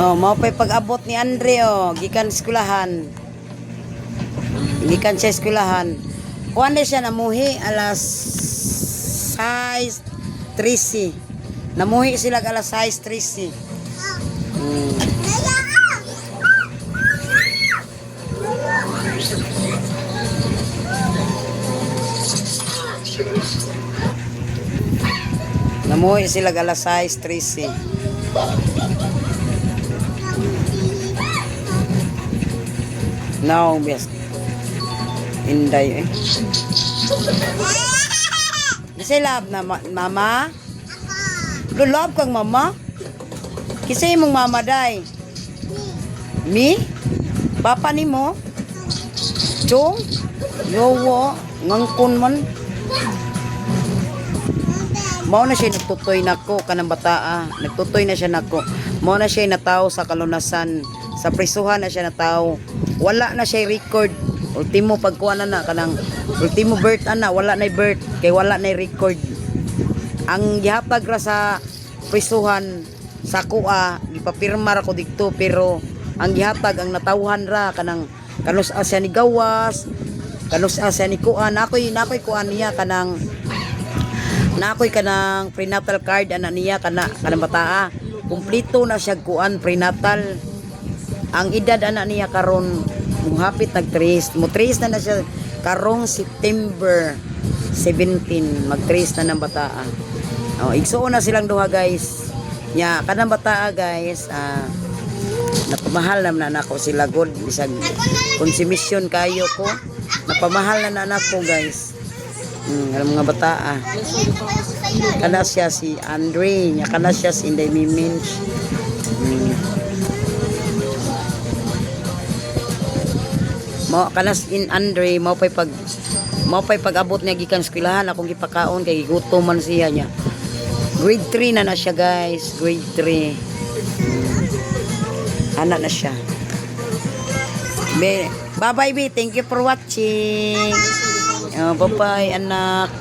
Oh, mao pay pag-abot ni Andre oh, gikan eskwelahan. Gikan sa eskwelahan. Kuan na siya namuhi alas 6:13. Namuhi sila alas 6:13. Namuhi sila alas 6:13. No, best. Inday eh. Kasi love na mama? Love kang mama? Kasi mong mama day. Me? Papa ni mo? Chong? Yowo? Ngangkon man? Mao na siya nagtutoy nako kanang bataa. Nagtutoy na siya nako. Mao na siya nataw sa kalunasan. Sa prisuhan na siya nataw. Wala na siya record. Ultimo pagkuana na kanang ultimo birth ana, wala na birth kay wala na record. Ang gihatag ra sa prisuhan sa kuha, gipapirma ra ko dikto pero ang gihatag ang natawhan ra kanang kanus asya ni gawas, kanus asya ni kuan. Nakoy kuan niya kanang nakoy kanang prenatal card ana niya kanang bataa. Kumpleto na siya kuan prenatal. Ang edad ana niya karon muhapit nag-3 na siya karong September 17 mag-3 na ng bataa. Oh, igsuon na silang duha guys. Nya kanang bataa guys, napamahal na nako sila god bisag konsumisyon kayo ko. Napamahal na nako guys. Ang mga bataa. Kana siya si Andre, nya kana siya si Inday Miminch. Mo kanas in Andre mo pay pag-abot niya gikan eskwelahan akong gipakaon kay gutom man siya niya. Grade 3 na siya guys, grade 3. Anak na siya. Bye bye, thank you for watching. Bye bye anak.